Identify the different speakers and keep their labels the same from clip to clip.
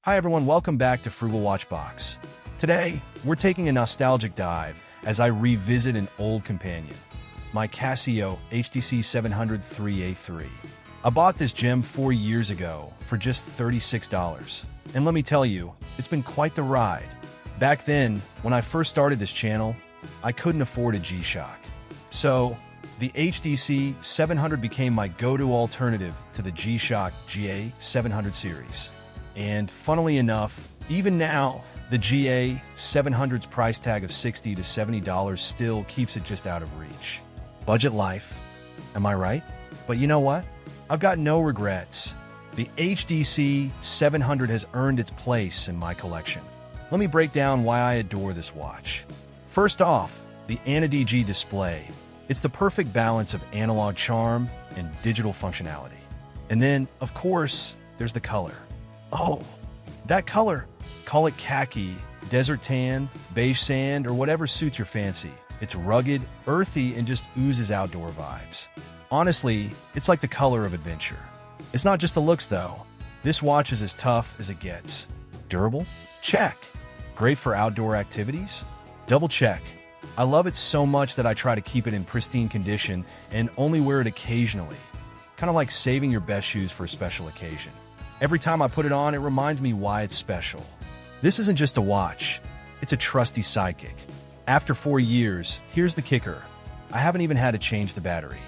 Speaker 1: Hi everyone, welcome back to Frugal Watchbox. Today, we're taking a nostalgic dive as I revisit an old companion, my Casio HDC-700 3A3. I bought this gem 4 years ago for just $36. And let me tell you, it's been quite the ride. Back then, when I first started this channel, I couldn't afford a G-Shock. So, the HDC 700 became my go-to alternative to the G-Shock GA 700 series. And funnily enough, even now, the GA 700's price tag of $60 to $70 still keeps it just out of reach. Budget life, am I right? But you know what? I've got no regrets. The HDC 700 has earned its place in my collection. Let me break down why I adore this watch. First off, the Ana-digi display. It's the perfect balance of analog charm and digital functionality. And then, of course, there's the color. Oh, that color. Call it khaki, desert tan, beige sand, or whatever suits your fancy. It's rugged, earthy, and just oozes outdoor vibes. Honestly, it's like the color of adventure. It's not just the looks, though. This watch is as tough as it gets. Durable? Check. Great for outdoor activities? Double check. I love it so much that I try to keep it in pristine condition and only wear it occasionally. Kind of like saving your best shoes for a special occasion. Every time I put it on, it reminds me why it's special. This isn't just a watch. It's a trusty sidekick. After 4 years, here's the kicker. I haven't even had to change the battery.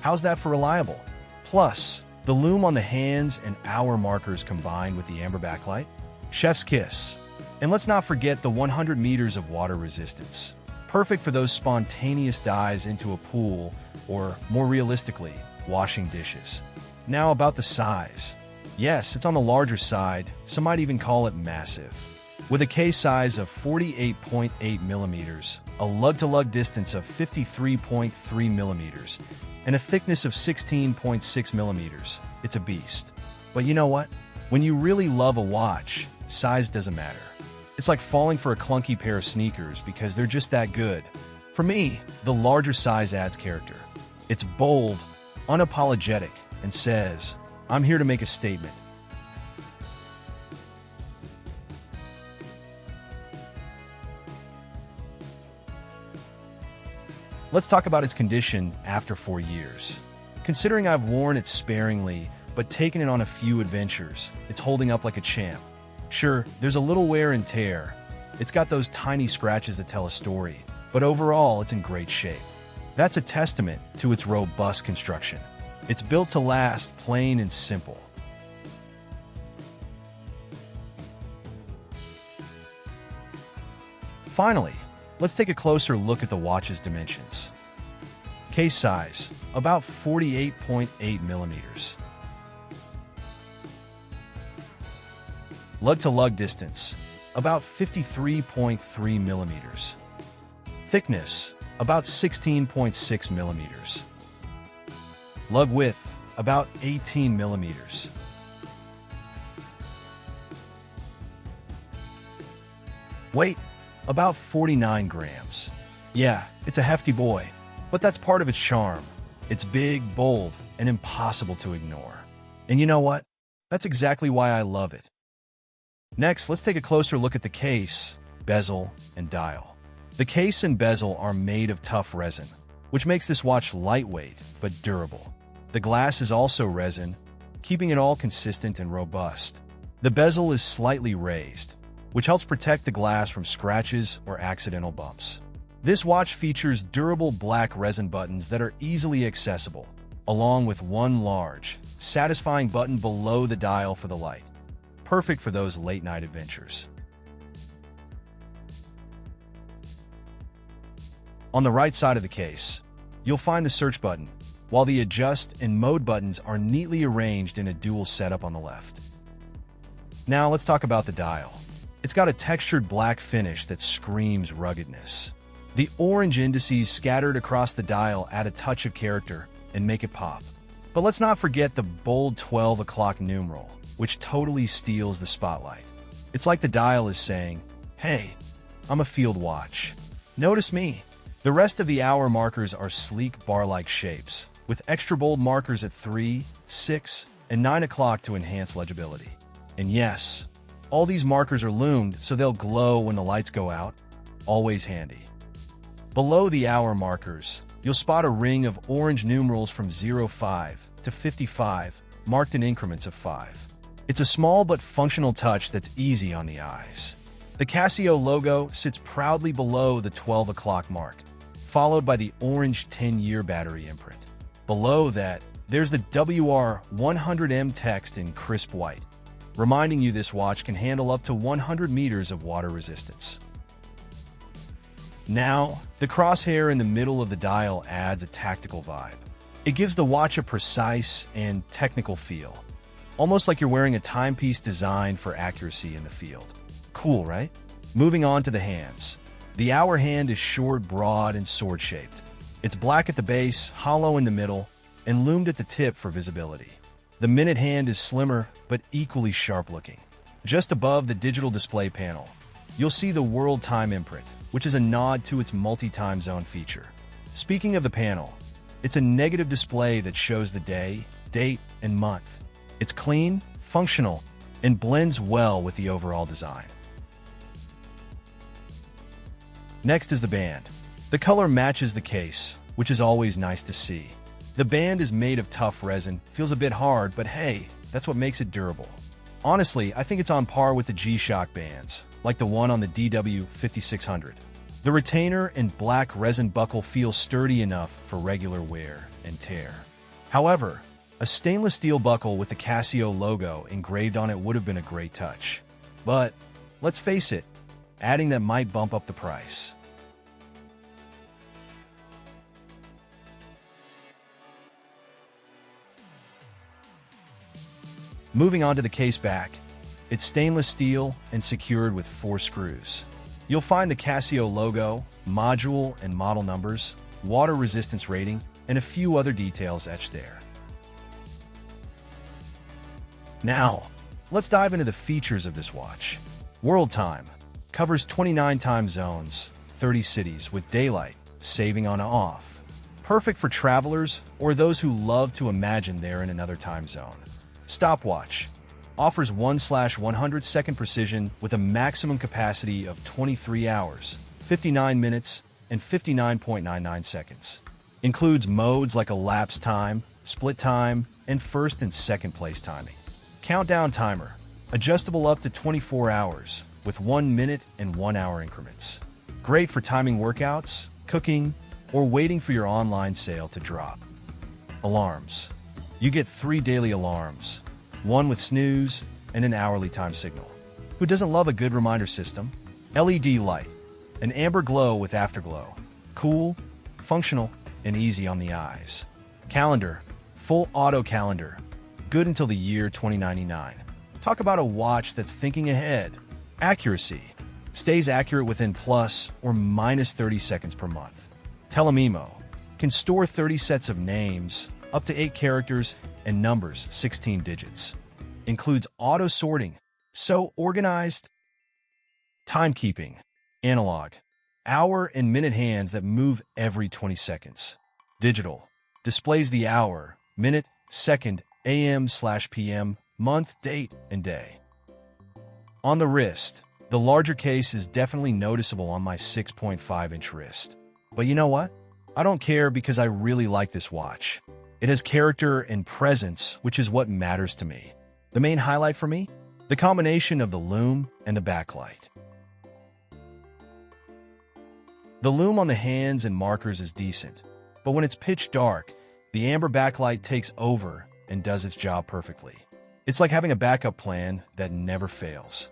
Speaker 1: How's that for reliable? Plus, the lume on the hands and hour markers combined with the amber backlight? Chef's kiss. And let's not forget the 100 meters of water resistance. Perfect for those spontaneous dives into a pool or, more realistically, washing dishes. Now about the size. Yes, it's on the larger side, some might even call it massive. With a case size of 48.8 millimeters, a lug-to-lug distance of 53.3 millimeters, and a thickness of 16.6 millimeters, it's a beast. But you know what? When you really love a watch, size doesn't matter. It's like falling for a clunky pair of sneakers because they're just that good. For me, the larger size adds character. It's bold, unapologetic, and says, I'm here to make a statement. Let's talk about its condition after 4 years. Considering I've worn it sparingly, but taken it on a few adventures, it's holding up like a champ. Sure, there's a little wear and tear. It's got those tiny scratches that tell a story, but overall, it's in great shape. That's a testament to its robust construction. It's built to last, plain and simple. Finally, let's take a closer look at the watch's dimensions. Case size, about 48.8 millimeters. Lug-to-lug distance, about 53.3 millimeters. Thickness, about 16.6 millimeters. Lug width, about 18 millimeters. Weight, about 49 grams. Yeah, it's a hefty boy, but that's part of its charm. It's big, bold, and impossible to ignore. And you know what? That's exactly why I love it. Next, let's take a closer look at the case, bezel, and dial. The case and bezel are made of tough resin, which makes this watch lightweight but durable. The glass is also resin, keeping it all consistent and robust. The bezel is slightly raised, which helps protect the glass from scratches or accidental bumps. This watch features durable black resin buttons that are easily accessible, along with one large, satisfying button below the dial for the light. Perfect for those late-night adventures. On the right side of the case, you'll find the search button, while the adjust and mode buttons are neatly arranged in a dual setup on the left. Now let's talk about the dial. It's got a textured black finish that screams ruggedness. The orange indices scattered across the dial add a touch of character and make it pop. But let's not forget the bold 12 o'clock numeral, which totally steals the spotlight. It's like the dial is saying, hey, I'm a field watch. Notice me. The rest of the hour markers are sleek bar-like shapes, with extra bold markers at 3, 6, and 9 o'clock to enhance legibility. And yes, All these markers are loomed so they'll glow when the lights go out. Always handy. Below the hour markers, you'll spot a ring of orange numerals from 05 to 55, marked in increments of 5. It's a small but functional touch that's easy on the eyes. The Casio logo sits proudly below the 12 o'clock mark, followed by the orange 10-year battery imprint. Below that, there's the WR100M text in crisp white, reminding you this watch can handle up to 100 meters of water resistance. Now, the crosshair in the middle of the dial adds a tactical vibe. It gives the watch a precise and technical feel, almost like you're wearing a timepiece designed for accuracy in the field. Cool, right? Moving on to the hands. The hour hand is short, broad, and sword-shaped. It's black at the base, hollow in the middle, and loomed at the tip for visibility. The minute hand is slimmer, but equally sharp-looking. Just above the digital display panel, you'll see the world time imprint, which is a nod to its multi-time zone feature. Speaking of the panel, it's a negative display that shows the day, date, and month. It's clean, functional, and blends well with the overall design. Next is the band. The color matches the case, which is always nice to see. The band is made of tough resin, feels a bit hard, but hey, that's what makes it durable. Honestly, I think it's on par with the G-Shock bands, like the one on the DW5600. The retainer and black resin buckle feel sturdy enough for regular wear and tear. However, a stainless steel buckle with the Casio logo engraved on it would have been a great touch. But, let's face it, adding that might bump up the price. Moving on to the case back, it's stainless steel and secured with 4 screws. You'll find the Casio logo, module and model numbers, water resistance rating, and a few other details etched there. Now, let's dive into the features of this watch. World time covers 29 time zones, 30 cities with daylight, saving on off. Perfect for travelers or those who love to imagine they're in another time zone. Stopwatch offers 1/100 second precision with a maximum capacity of 23 hours, 59 minutes, and 59.99 seconds. Includes modes like elapsed time, split time, and first and second place timing. Countdown timer, adjustable up to 24 hours with 1 minute and 1 hour increments. Great for timing workouts, cooking, or waiting for your online sale to drop. Alarms. You get 3 daily alarms, one with snooze and an hourly time signal. Who doesn't love a good reminder system? LED light, an amber glow with afterglow. Cool, functional, and easy on the eyes. Calendar, full auto calendar, good until the year 2099. Talk about a watch that's thinking ahead. Accuracy, stays accurate within plus or minus 30 seconds per month. Telememo, can store 30 sets of names, up to 8 characters, and numbers, 16 digits. Includes auto sorting, so organized. Timekeeping, analog, hour and minute hands that move every 20 seconds. Digital, displays the hour, minute, second, AM/PM, month, date, and day. On the wrist, the larger case is definitely noticeable on my 6.5-inch wrist. But you know what? I don't care because I really like this watch. It has character and presence, which is what matters to me. The main highlight for me? The combination of the lume and the backlight. The lume on the hands and markers is decent, but when it's pitch dark, the amber backlight takes over and does its job perfectly. It's like having a backup plan that never fails.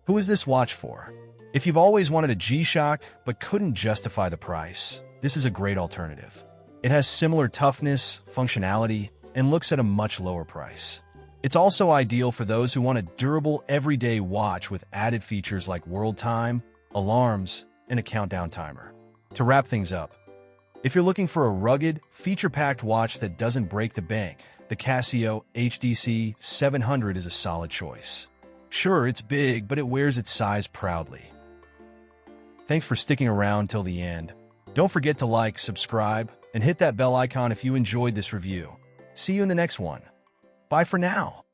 Speaker 1: Who is this watch for? If you've always wanted a G-Shock but couldn't justify the price, this is a great alternative. It has similar toughness, functionality, and looks at a much lower price. It's also ideal for those who want a durable, everyday watch with added features like world time, alarms, and a countdown timer. To wrap things up, If you're looking for a rugged, feature-packed watch that doesn't break the bank, the Casio HDC-700 is a solid choice. Sure, it's big, but it wears its size proudly. Thanks for sticking around till the end. Don't forget to like, subscribe, and hit that bell icon if you enjoyed this review. See you in the next one. Bye for now.